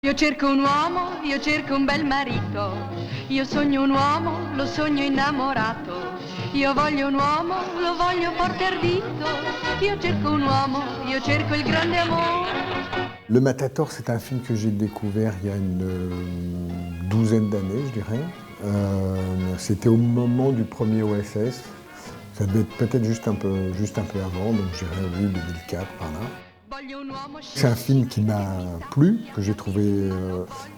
Io cerco un uomo, io cerco un bel marito, io sogno un uomo, lo sogno innamorato, io voglio un uomo, lo voglio forte ardito, io cerco un uomo, io cerco il grande amore. Le Matador, c'est un film que j'ai découvert il y a une douzaine d'années, je dirais. C'était au moment du premier OSS. Ça devait être peut-être juste un peu avant, donc je dirais oui, 2004 par là. C'est un film qui m'a plu, que j'ai trouvé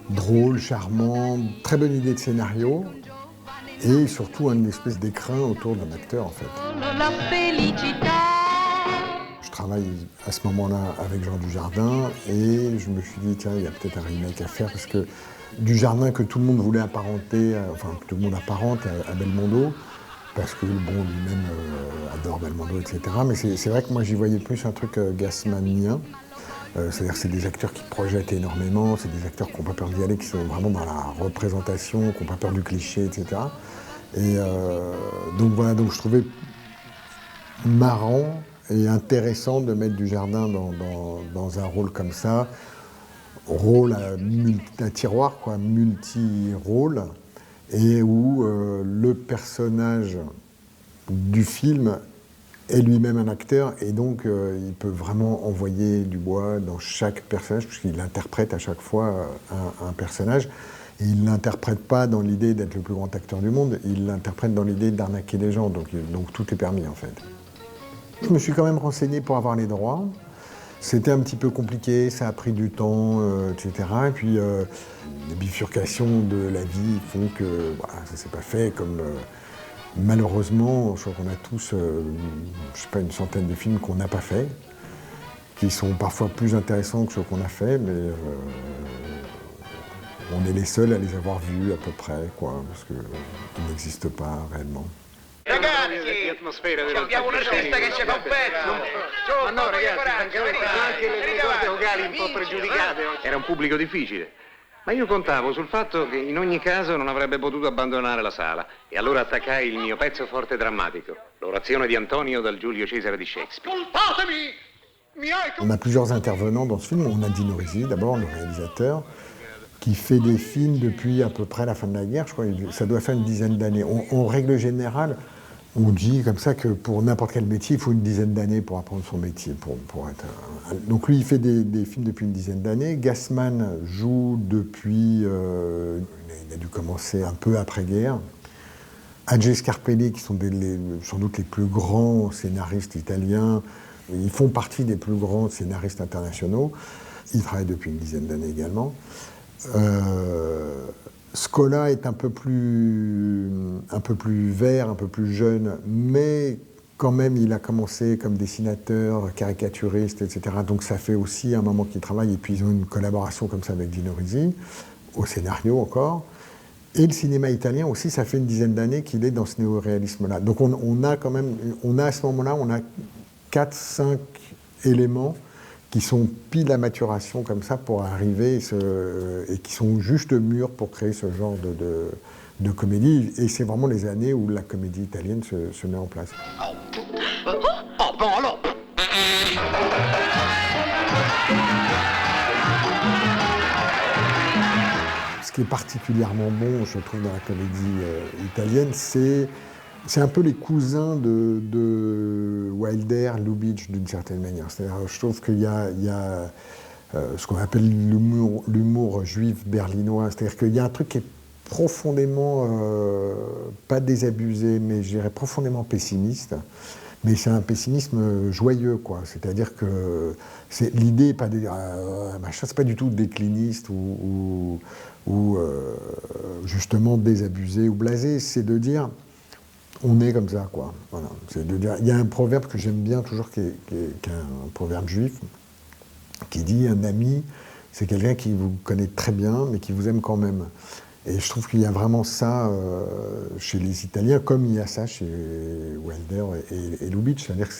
drôle, charmant, très bonne idée de scénario et surtout une espèce d'écrin autour d'un acteur en fait. Je travaille à ce moment-là avec Jean Dujardin et je me suis dit tiens, il y a peut-être un remake à faire parce que Dujardin que tout le monde voulait apparenter, enfin que tout le monde apparente à Belmondo, parce que bon, lui-même adore Belmondo, etc. Mais c'est vrai que moi j'y voyais plus un truc gassmanien. C'est-à-dire que c'est des acteurs qui projettent énormément, c'est des acteurs qui n'ont pas peur d'y aller, qui sont vraiment dans la représentation, qui n'ont pas peur du cliché, etc. Et donc voilà, donc je trouvais marrant et intéressant de mettre Dujardin dans un rôle comme ça, rôle à tiroir, quoi, multi-rôle, et où le personnage du film est lui-même un acteur, et donc il peut vraiment envoyer du bois dans chaque personnage, puisqu'il interprète à chaque fois un personnage. Et il ne l'interprète pas dans l'idée d'être le plus grand acteur du monde, il l'interprète dans l'idée d'arnaquer les gens, donc tout est permis en fait. Je me suis quand même renseigné pour avoir les droits. C'était un petit peu compliqué, ça a pris du temps, etc. Et puis les bifurcations de la vie font que voilà, ça ne s'est pas fait comme... malheureusement, je crois qu'on a tous, je sais pas, une centaine de films qu'on n'a pas fait, qui sont parfois plus intéressants que ceux qu'on a fait, mais on est les seuls à les avoir vus à peu près, quoi, parce qu'ils n'existent pas réellement. Ragazzi, abbiamo una testa che ci fa un pezzo. Ma no, ragazzi, anche le cose vocali un po' pregiudicate. Era un pubblico difficile. Ma io contavo sul fatto che in ogni caso non avrebbe potuto abbandonare la sala. E allora attaccai il mio pezzo forte drammatico, l'orazione di Antonio dal Giulio Cesare di Shakespeare. On a plusieurs intervenants dans ce film. On a Dino Risi, d'abord, le réalisateur, qui fait des films depuis à peu près la fin de la guerre. Je crois que ça doit faire une dizaine d'années. En règle générale, on dit comme ça que pour n'importe quel métier, il faut une dizaine d'années pour apprendre son métier. Donc lui, il fait des films depuis une dizaine d'années. Gassman joue depuis... il a dû commencer un peu après-guerre. Adje Scarpelli, qui sont sans doute les plus grands scénaristes italiens, ils font partie des plus grands scénaristes internationaux. Ils travaillent depuis une dizaine d'années également. Scola est un peu plus vert, un peu plus jeune, mais quand même il a commencé comme dessinateur, caricaturiste, etc. Donc ça fait aussi un moment qu'il travaille, et puis ils ont une collaboration comme ça avec Dino Risi, au scénario encore. Et le cinéma italien aussi, ça fait une dizaine d'années qu'il est dans ce néo-réalisme-là. Donc on a à ce moment-là, on a 4-5 éléments qui sont pile à maturation comme ça pour arriver et qui sont juste mûrs pour créer ce genre de comédie. Et c'est vraiment les années où la comédie italienne se met en place. Oh, bon alors. Ce qui est particulièrement bon, je trouve, dans la comédie italienne, c'est un peu les cousins de Wilder, Lubitsch, d'une certaine manière. C'est-à-dire, je trouve qu'il y a ce qu'on appelle l'humour juif berlinois. C'est-à-dire qu'il y a un truc qui est profondément, pas désabusé, mais je dirais profondément pessimiste. Mais c'est un pessimisme joyeux, quoi. C'est-à-dire que l'idée n'est pas de dire machin, c'est pas du tout décliniste ou justement désabusé ou blasé. C'est de dire on est comme ça, quoi. Voilà. C'est de dire, il y a un proverbe que j'aime bien toujours, qui est un proverbe juif, qui dit un ami, c'est quelqu'un qui vous connaît très bien, mais qui vous aime quand même. Et je trouve qu'il y a vraiment ça chez les Italiens, comme il y a ça chez Wilder et Lubitsch. C'est-à-dire que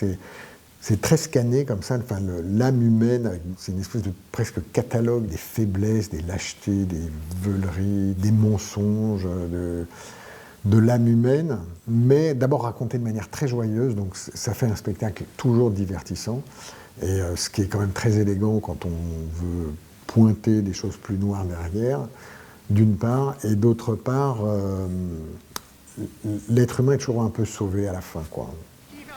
c'est très scanné comme ça, enfin, l'âme humaine, c'est une espèce de presque catalogue des faiblesses, des lâchetés, des veuleries, des mensonges, de l'âme humaine, mais d'abord raconté de manière très joyeuse, donc ça fait un spectacle toujours divertissant, et ce qui est quand même très élégant quand on veut pointer des choses plus noires derrière, d'une part, et d'autre part, l'être humain est toujours un peu sauvé à la fin, quoi.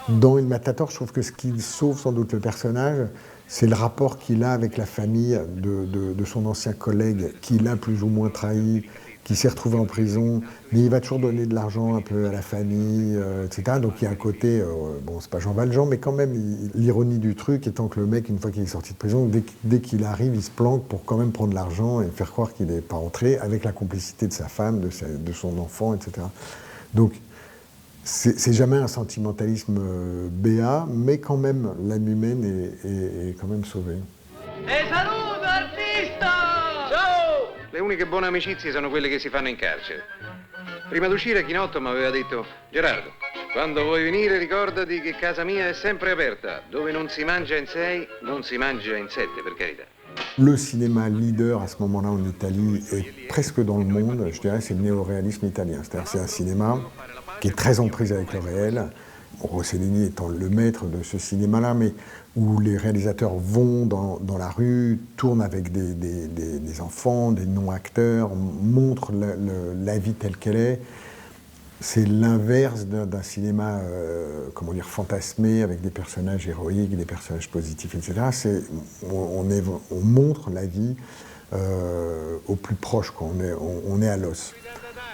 Dans Il Matador, je trouve que ce qui sauve sans doute le personnage, c'est le rapport qu'il a avec la famille de son ancien collègue, qu'il a plus ou moins trahi, qui s'est retrouvé en prison, mais il va toujours donner de l'argent un peu à la famille, etc. Donc il y a un côté, bon, c'est pas Jean Valjean, mais quand même, l'ironie du truc étant que le mec, une fois qu'il est sorti de prison, dès qu'il arrive, il se planque pour quand même prendre l'argent et faire croire qu'il n'est pas rentré, avec la complicité de sa femme, de son enfant, etc. Donc, c'est jamais un sentimentalisme béat, mais quand même, l'âme humaine est quand même sauvée. E saluto, artista! Ciao! Le uniche buone amicizie sono quelle che si fanno in carcere. Prima d'uscire, Chinotto mi aveva detto: Gerardo, quando vuoi venire ricordati che casa mia è sempre aperta. Dove non si mangia in 6, non si mangia in 7, per carità. Le cinéma leader à ce moment-là en Italie et presque dans le monde, je dirais, c'est le néoréalisme italien. C'est-à-dire c'est un cinéma qui est très en prise avec le réel, Rossellini étant le maître de ce cinéma-là, mais où les réalisateurs vont dans la rue, tournent avec des enfants, des non-acteurs, montrent la vie telle qu'elle est. C'est l'inverse d'un cinéma, comment dire, fantasmé, avec des personnages héroïques, des personnages positifs, etc. On montre la vie au plus proche, quoi. On est à l'os.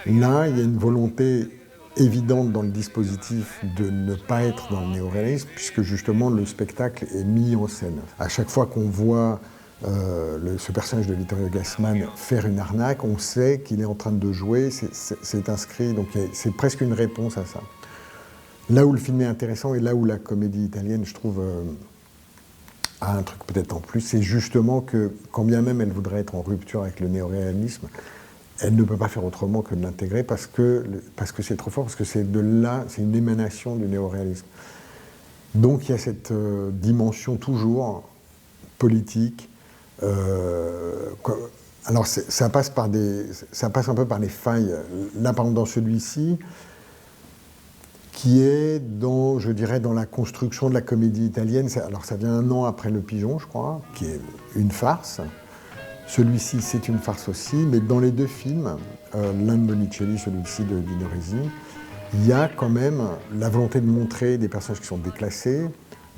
Là, il y a une volonté évidente dans le dispositif de ne pas être dans le néoréalisme, puisque justement le spectacle est mis en scène. À chaque fois qu'on voit ce personnage de Vittorio Gassman faire une arnaque, on sait qu'il est en train de jouer, c'est inscrit, donc c'est presque une réponse à ça. Là où le film est intéressant et là où la comédie italienne, je trouve, a un truc peut-être en plus, c'est justement que, quand bien même elle voudrait être en rupture avec le néoréalisme, elle ne peut pas faire autrement que de l'intégrer parce que c'est trop fort, parce que c'est une émanation du néoréalisme. Donc il y a cette dimension toujours politique. Alors ça passe un peu par les failles. Là, par exemple, dans celui-ci, qui est je dirais, dans la construction de la comédie italienne. Alors ça vient 1 an après Le Pigeon, je crois, qui est une farce. Celui-ci, c'est une farce aussi, mais dans les deux films, l'un de Monicelli, celui-ci de Dino Risi, il y a quand même la volonté de montrer des personnages qui sont déclassés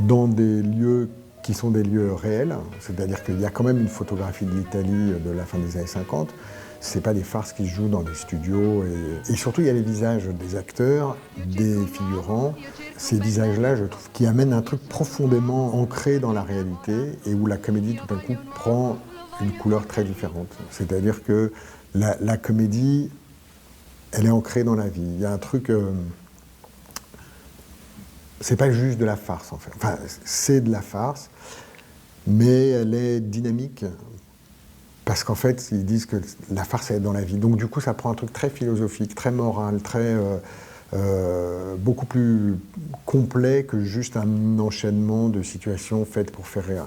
dans des lieux qui sont des lieux réels, c'est-à-dire qu'il y a quand même une photographie de l'Italie de la fin des années 50. C'est pas des farces qui se jouent dans des studios. Et surtout, il y a les visages des acteurs, des figurants. Ces visages-là, je trouve, qui amènent un truc profondément ancré dans la réalité et où la comédie, tout d'un coup, prend une couleur très différente. C'est-à-dire que la comédie, elle est ancrée dans la vie. Il y a un truc... c'est pas juste de la farce, en fait. Enfin, c'est de la farce, mais elle est dynamique. Parce qu'en fait, ils disent que la farce, elle est dans la vie. Donc, du coup, ça prend un truc très philosophique, très moral, beaucoup plus complet que juste un enchaînement de situations faites pour faire rire.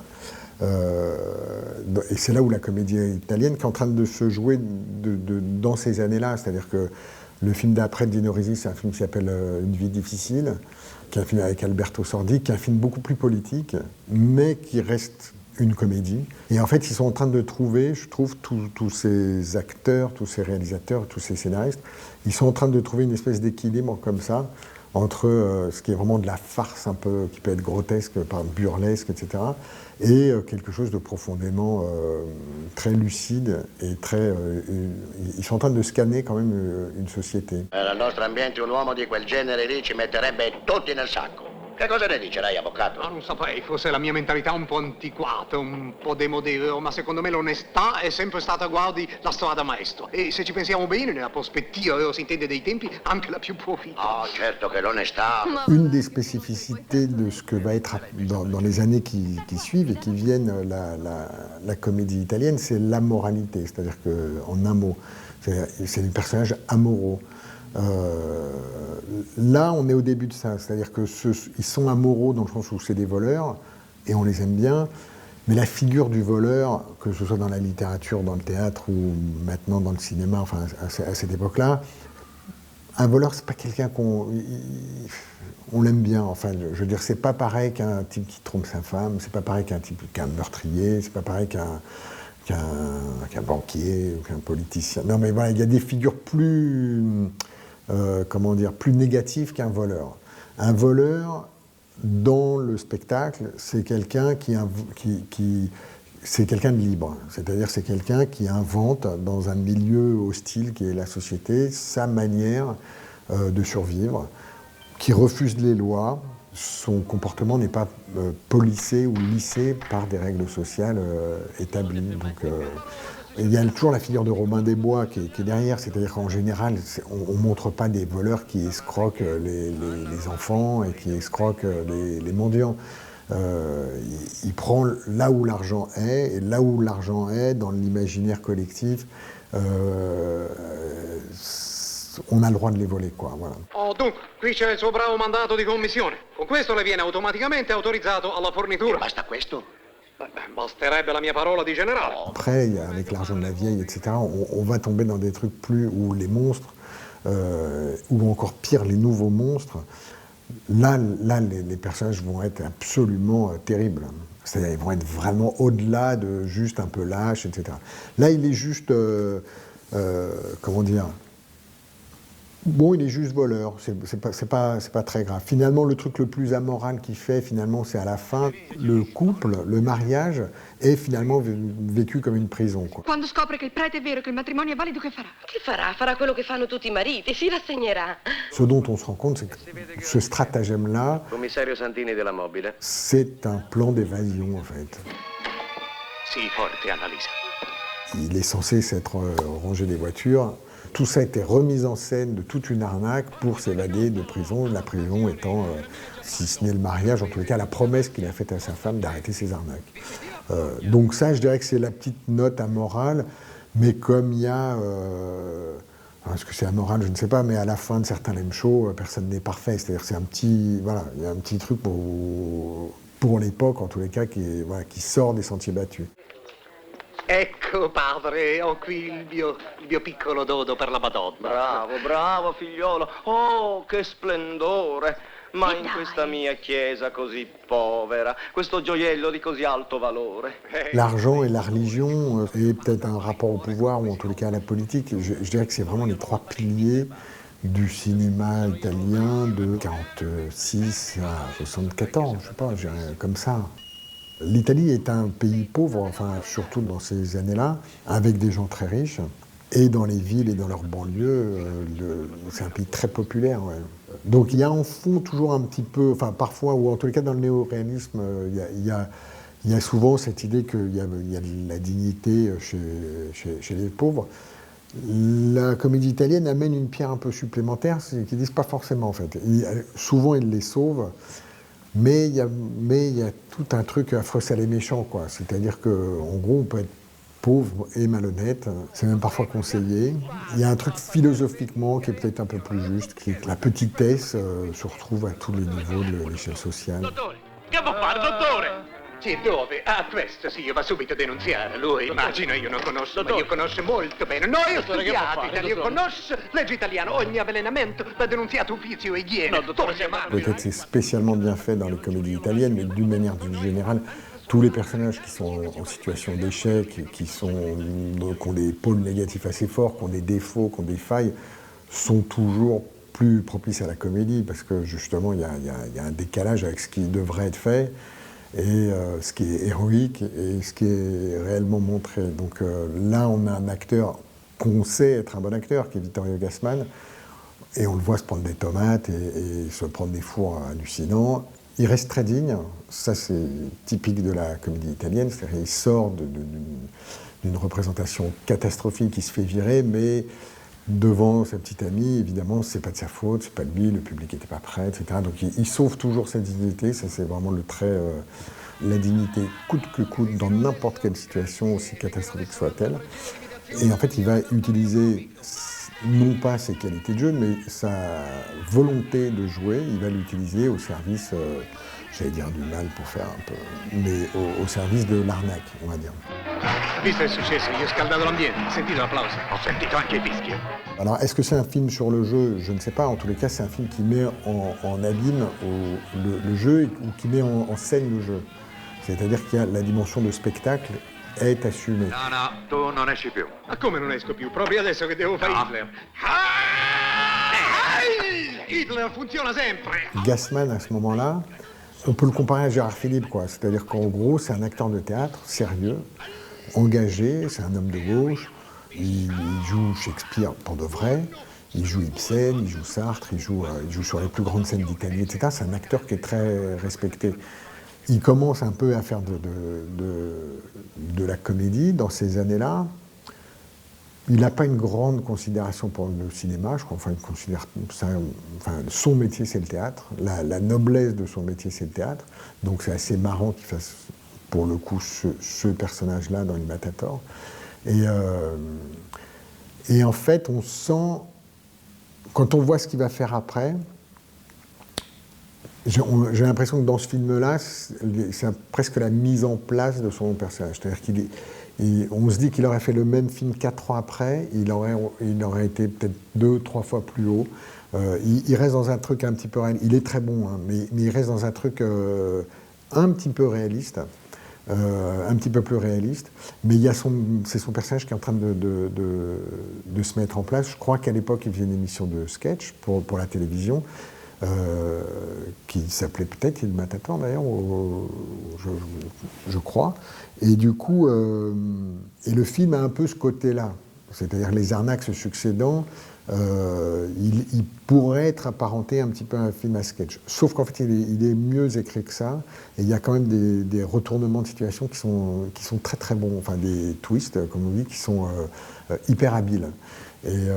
Et c'est là où la comédie italienne, qui est en train de se jouer dans ces années-là, c'est-à-dire que le film d'après de Dino Risi, c'est un film qui s'appelle Une vie difficile, qui est un film avec Alberto Sordi, qui est un film beaucoup plus politique, mais qui reste une comédie. Et en fait, ils sont en train de trouver, je trouve, tous ces acteurs, tous ces réalisateurs, tous ces scénaristes, ils sont en train de trouver une espèce d'équilibre comme ça, entre ce qui est vraiment de la farce un peu, qui peut être grotesque, burlesque, etc., et quelque chose de profondément très lucide et très... ils sont en train de scanner quand même une société. Nel nostro ambiente un uomo di quel genere lì ci metterebbe tutti nel sacco. Che cosa ne dice lei, avvocato? Ma non saprei, forse la mia mentalità è un po' antiquata, un po' démodé, ma secondo me l'onestà è sempre stata, guardi, la strada maestra. E se ci pensiamo bene, nella prospettiva, si intende dei tempi, anche la più proficua. Oh, certo che l'onestà... Une des spécificités de ce que va être dans les années qui suivent et qui viennent la comédie italienne, c'est l'amoralité, c'est-à-dire qu'en un mot, c'est des personnages amoraux. Là, on est au début de ça, c'est-à-dire qu'ils sont amoraux dans le sens où c'est des voleurs, et on les aime bien, mais la figure du voleur, que ce soit dans la littérature, dans le théâtre ou maintenant dans le cinéma, enfin à cette époque-là, un voleur, c'est pas quelqu'un on l'aime bien, enfin, je veux dire, c'est pas pareil qu'un type qui trompe sa femme, c'est pas pareil qu'un type, qu'un meurtrier, c'est pas pareil qu'un banquier ou qu'un politicien. Non, mais voilà, il y a des figures plus, plus négatives qu'un voleur. Un voleur, dans le spectacle, c'est quelqu'un c'est quelqu'un de libre. C'est-à-dire c'est quelqu'un qui invente, dans un milieu hostile qui est la société, sa manière de survivre, qui refuse les lois. Son comportement n'est pas policé ou lissé par des règles sociales établies. Donc, il y a toujours la figure de Robin des Bois qui est derrière, c'est-à-dire qu'en général, on ne montre pas des voleurs qui escroquent les enfants et qui escroquent les mendiants. Il prend là où l'argent est, et là où l'argent est, dans l'imaginaire collectif, on a le droit de les voler, quoi, voilà. Oh, dunque, qui c'è il suo bravo mandato di commissione. Con questo le viene automaticamente autorizzato alla fornitura. Basta questo? Basterebbe la mia parola di generale. Après, avec l'argent de la vieille, etc., on va tomber dans des trucs plus où les monstres, ou encore pire, les nouveaux monstres, là les personnages vont être absolument terribles. C'est-à-dire ils vont être vraiment au-delà de juste un peu lâches, etc. Là, il est juste, bon, il est juste voleur, c'est pas très grave. Finalement, le truc le plus amoral qu'il fait, finalement, c'est à la fin, le couple, le mariage, est finalement vécu comme une prison, quoi. Quando scopre che il prete è vero, che il matrimonio è valido, che farà? Che farà? Farà quello che fanno tutti i mariti, si rassegnerà. Ce dont on se rend compte, c'est que ce stratagème-là, Commissario Santini della Mobile. c'est un plan d'évasion, en fait. Sii forte, Annalisa. Il est censé s'être rangé des voitures. Tout ça a été remis en scène de toute une arnaque pour s'évader de prison, la prison étant, si ce n'est le mariage, en tous les cas la promesse qu'il a faite à sa femme d'arrêter ses arnaques. Donc ça, je dirais que c'est la petite note amorale, mais comme il y a... est-ce que c'est amoral, je ne sais pas, mais à la fin de certains lame shows, personne n'est parfait. C'est-à-dire c'est un petit... Voilà, il y a un petit truc pour l'époque, en tous les cas, qui sort des sentiers battus. Ecco, padre, ho qui il mio piccolo dodo per la Madonna. Bravo, bravo figliolo. Oh, che splendore. Ma in questa mia chiesa così povera, questo gioiello di così alto valore. L'argent et la religion, et peut-être un rapport au pouvoir, ou en tous les cas à la politique, je dirais que c'est vraiment les trois piliers du cinéma italien de 46 à 74, je sais pas, je dirais comme ça. L'Italie est un pays pauvre, enfin surtout dans ces années-là, avec des gens très riches. Et dans les villes et dans leurs banlieues, c'est un pays très populaire. Ouais. Donc il y a en fond toujours un petit peu, enfin parfois, ou en tous les cas dans le néo-réalisme, il y a souvent cette idée qu'il y a de la dignité chez les pauvres. La comédie italienne amène une pierre un peu supplémentaire, qu'ils ne disent pas forcément en fait. Souvent ils les sauvent. Mais il y a tout un truc affreux salé méchant, quoi. C'est-à-dire qu'en gros, on peut être pauvre et malhonnête, c'est même parfois conseillé. Il y a un truc philosophiquement qui est peut-être un peu plus juste, qui est que la petitesse se retrouve à tous les niveaux de l'échelle sociale. Dottore, che può fare, dottore? Sì, dove? Ah, questo sì, io va subito a denunziare. Lui, immagino, io non conosco, ma io conosco molto bene. No, io ho studiato italiano, io conosco legge italiana. Ogni avvelenamento va denunziato ufficio igiene. Dottore, peut-être c'est spécialement bien fait dans les comédies italiennes, mais d'une manière générale, tous les personnages qui sont en situation d'échec, qui ont des pôles négatifs assez forts, qui ont des défauts, qui ont des failles, sont toujours plus propices à la comédie, parce que justement, il y a un décalage avec ce qui devrait être fait, et ce qui est héroïque, et ce qui est réellement montré. Donc là, on a un acteur qu'on sait être un bon acteur, qui est Vittorio Gassman, et on le voit se prendre des tomates et se prendre des fours hallucinants. Il reste très digne, ça c'est typique de la comédie italienne, c'est-à-dire il sort d'une représentation catastrophique, il se fait virer, mais devant sa petite amie, évidemment, c'est pas de sa faute, c'est pas de lui, le public n'était pas prêt, etc. Donc il sauve toujours sa dignité, ça c'est vraiment le trait, la dignité coûte que coûte, dans n'importe quelle situation, aussi catastrophique soit-elle. Et en fait, il va utiliser non pas ses qualités de jeu, mais sa volonté de jouer, il va l'utiliser au service, j'allais dire du mal pour faire un peu, mais au service de l'arnaque, on va dire. Visto il successo, io ho scaldato l'ambiente, sentito l'applauso, ho sentito anche il fischio. Alors, est-ce que c'est un film sur le jeu? Je ne sais pas. En tous les cas, c'est un film qui met en abîme le jeu ou qui met en scène le jeu. C'est-à-dire qu'il y a la dimension de spectacle est assumé. No, tu non esci più. Ma come non esco più? Proprio adesso che devo fare Hitler. Hitler funziona sempre. Gassman, à ce moment-là, on peut le comparer à Gérard Philippe, quoi. C'est-à-dire qu'en gros, c'est un acteur de théâtre sérieux, engagé, c'est un homme de gauche, il joue Shakespeare pour de vrai, il joue Ibsen, il joue Sartre, il joue sur les plus grandes scènes d'Italie, etc. C'est un acteur qui est très respecté. Il commence un peu à faire de la comédie dans ces années-là. Il n'a pas une grande considération pour le cinéma, je crois. Enfin, son métier, c'est le théâtre. La noblesse de son métier, c'est le théâtre. Donc, c'est assez marrant qu'il fasse, pour le coup, ce personnage-là dans Imitator. Et en fait, on sent, quand on voit ce qu'il va faire après, j'ai l'impression que dans ce film-là, c'est presque la mise en place de son personnage. C'est-à-dire on se dit qu'il aurait fait le même film 4 ans après, il aurait été peut-être 2-3 fois plus haut. Il reste dans un truc un petit peu réaliste. Il est très bon, hein, mais il reste dans un truc un petit peu réaliste, un petit peu plus réaliste. Mais c'est son personnage qui est en train de se mettre en place. Je crois qu'à l'époque, il faisait une émission de sketch pour la télévision. Qui s'appelait peut-être Imitator d'ailleurs, je crois. Et du coup, et le film a un peu ce côté-là, c'est-à-dire les arnaques se succédant, il pourrait être apparenté un petit peu à un film à sketch. Sauf qu'en fait, il est mieux écrit que ça, et il y a quand même des retournements de situation qui sont très très bons, enfin des twists, comme on dit, qui sont hyper habiles. Et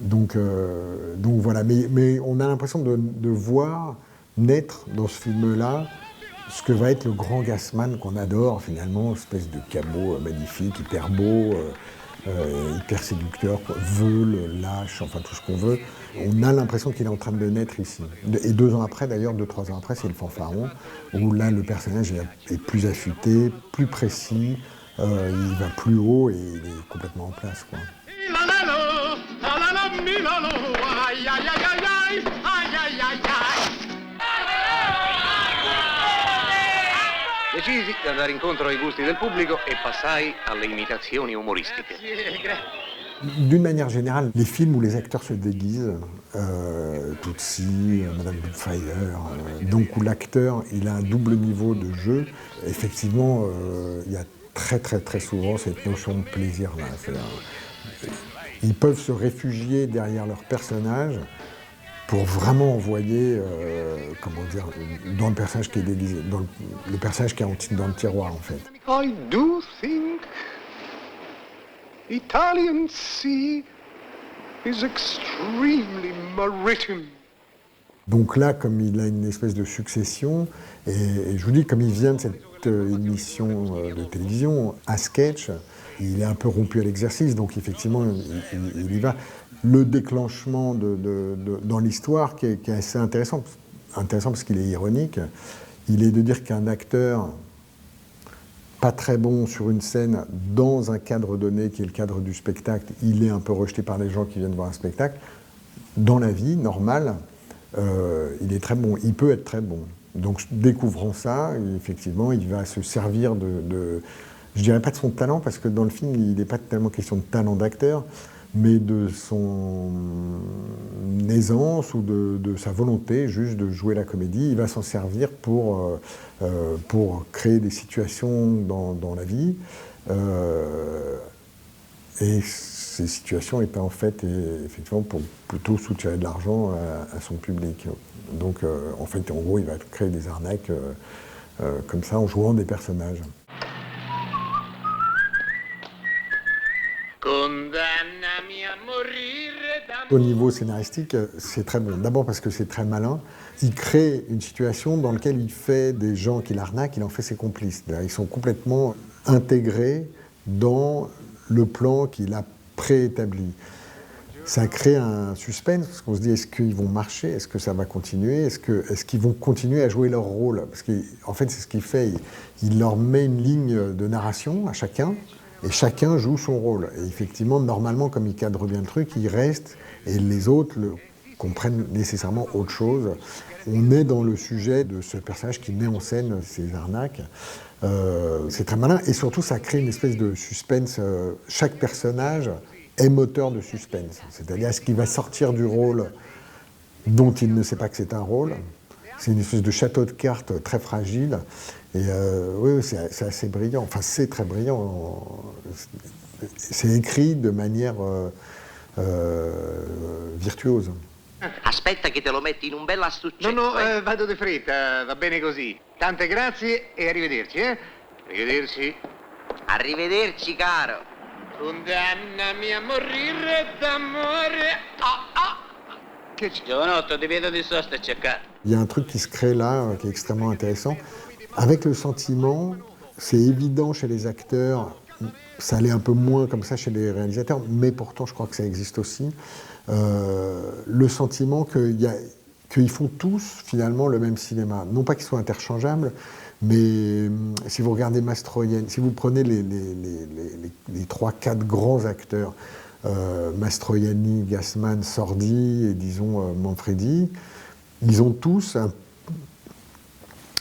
donc voilà, mais on a l'impression de voir naître dans ce film-là ce que va être le grand Gassman qu'on adore finalement, espèce de cabot magnifique, hyper beau, hyper séducteur, veule, lâche, enfin tout ce qu'on veut. On a l'impression qu'il est en train de naître ici. Et 2 ans après d'ailleurs, 2-3 ans après, c'est Le Fanfaron, où là le personnage est plus affûté, plus précis, il va plus haut et il est complètement en place, quoi. Decisi di andare incontro ai gusti del pubblico e passai alle imitazioni umoristiche. D'une manière générale, les films où les acteurs se déguisent, Tootsie, Madame Doubtfire, donc où l'acteur il a un double niveau de jeu, effectivement, il y a très très très souvent cette notion de plaisir-là. Ils peuvent se réfugier derrière leur personnage pour vraiment envoyer, dans le personnage qui est déguisé, dans le personnage qui est dans le tiroir en fait. I do think Italian sea is extremely maritime. Donc là, comme il a une espèce de succession, et je vous dis, comme il vient de cette émission de télévision à sketch, il est un peu rompu à l'exercice, donc effectivement, il y va. Le déclenchement dans l'histoire qui est assez intéressant parce qu'il est ironique, il est de dire qu'un acteur pas très bon sur une scène dans un cadre donné qui est le cadre du spectacle, il est un peu rejeté par les gens qui viennent voir un spectacle. Dans la vie normale, il est très bon, il peut être très bon. Donc découvrant ça, effectivement, il va se servir je dirais pas de son talent, parce que dans le film, il n'est pas tellement question de talent d'acteur, mais de son aisance ou de sa volonté juste de jouer la comédie. Il va s'en servir pour créer des situations dans la vie. Et ces situations étaient en fait, effectivement, pour plutôt soutirer de l'argent à son public. Donc, en fait, en gros, il va créer des arnaques comme ça en jouant des personnages. Au niveau scénaristique, c'est très bon. D'abord parce que c'est très malin. Il crée une situation dans laquelle il fait des gens qui l'arnaquent, il en fait ses complices. Ils sont complètement intégrés dans le plan qu'il a préétabli. Ça crée un suspense, parce qu'on se dit, est-ce qu'ils vont marcher? Est-ce que ça va continuer? Est-ce qu'ils vont continuer à jouer leur rôle? Parce qu'en fait, c'est ce qu'il fait. Il leur met une ligne de narration à chacun, et chacun joue son rôle. Et effectivement, normalement, comme il cadre bien le truc, il reste, et les autres comprennent nécessairement autre chose. On est dans le sujet de ce personnage qui met en scène ces arnaques. C'est très malin et surtout ça crée une espèce de suspense. Chaque personnage est moteur de suspense. C'est-à-dire est-ce qu'il va sortir du rôle dont il ne sait pas que c'est un rôle. C'est une espèce de château de cartes très fragile. Et oui, c'est assez brillant. Enfin, c'est très brillant. C'est écrit de manière virtuose. Aspetta che te lo metti in un bel astuccetto. No, vado di fretta, va bene così. Tante grazie e arrivederci, eh? Arrivederci. Arrivederci, caro. Condannami a morire d'amore. Che c'è? Giovanotto, ti vedo di sosta a cercare. Il y a un truc qui se crée là, qui est extrêmement intéressant. Avec le sentiment, c'est évident chez les acteurs, ça l'est un peu moins comme ça chez les réalisateurs, mais pourtant je crois que ça existe aussi. Le sentiment qu'ils font tous finalement le même cinéma. Non pas qu'ils soient interchangeables, mais si vous regardez Mastroianni, si vous prenez les 3-4 grands acteurs, Mastroianni, Gassman, Sordi et disons Manfredi, ils ont tous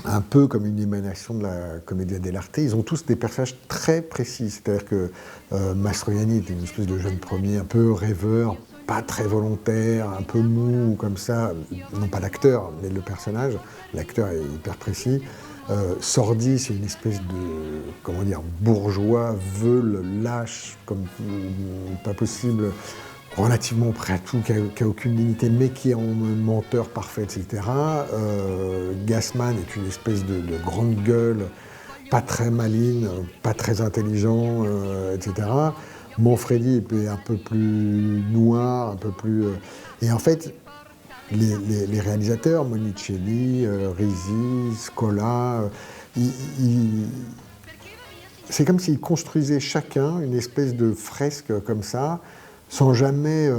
un peu comme une émanation de la Commedia dell'arte, ils ont tous des personnages très précis. C'est-à-dire que Mastroianni était une espèce de jeune premier, un peu rêveur, pas très volontaire, un peu mou, comme ça, non pas l'acteur, mais le personnage. L'acteur est hyper précis. Sordi, c'est une espèce de, comment dire, bourgeois, veule, lâche, comme pas possible, relativement prêt à tout, qui a aucune dignité, mais qui est un menteur parfait, etc. Gassman est une espèce de grande gueule, pas très maligne, pas très intelligent, etc. Manfredi est un peu plus noir, un peu plus... Et en fait, les réalisateurs, Monicelli, Risi, Scola, c'est comme s'ils construisaient chacun une espèce de fresque comme ça, sans jamais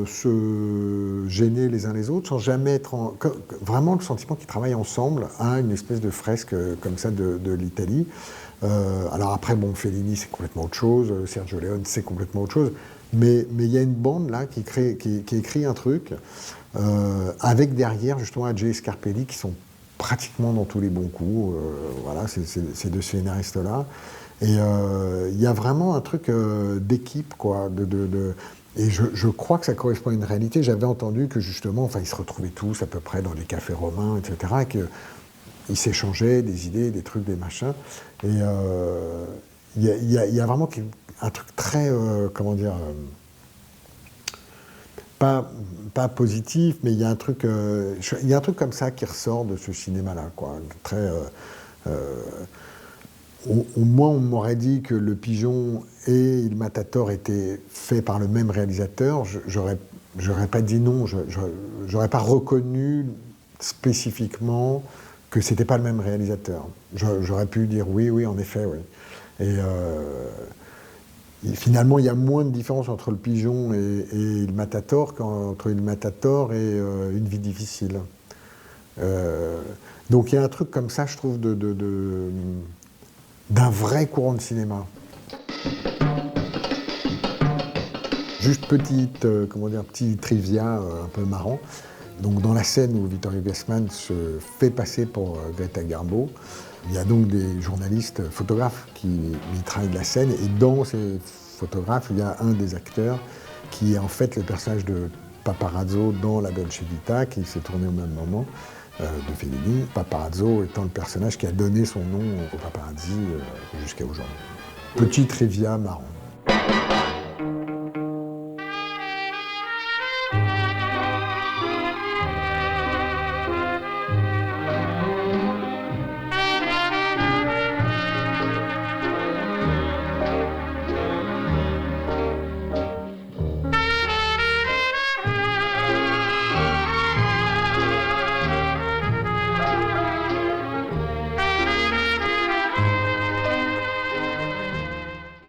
se gêner les uns les autres, sans jamais être vraiment le sentiment qu'ils travaillent ensemble à une espèce de fresque comme ça de l'Italie. Alors après, bon, Fellini, c'est complètement autre chose, Sergio Leone, c'est complètement autre chose, mais il y a une bande là qui écrit un truc, avec derrière justement Adjei et Scarpelli qui sont pratiquement dans tous les bons coups, voilà, ces deux scénaristes-là. Et il y a vraiment un truc d'équipe, quoi, et je crois que ça correspond à une réalité. J'avais entendu que justement, enfin, ils se retrouvaient tous à peu près dans les cafés romains, etc., et qu'ils s'échangeaient des idées, des trucs, des machins. Et il y a vraiment un truc très, comment dire, pas positif, mais il y a un truc comme ça qui ressort de ce cinéma-là, quoi, très... Au moins, on m'aurait dit que Le Pigeon et Il Matador étaient faits par le même réalisateur. J'aurais pas dit non, j'aurais pas reconnu spécifiquement que c'était pas le même réalisateur. J'aurais pu dire oui, en effet, oui. Et finalement, il y a moins de différence entre Le Pigeon et Il Matador qu'entre Il Matador et Une vie difficile. Donc il y a un truc comme ça, je trouve, d'un vrai courant de cinéma. Juste petit trivia un peu marrant. Donc dans la scène où Vittorio Gassman se fait passer pour Greta Garbo, il y a donc des journalistes, photographes qui mitraillent la scène, et dans ces photographes, il y a un des acteurs qui est en fait le personnage de Paparazzo dans La Dolce Vita, qui s'est tourné au même moment, de Fellini, Paparazzo étant le personnage qui a donné son nom au paparazzi jusqu'à aujourd'hui. Petit trivia marrant.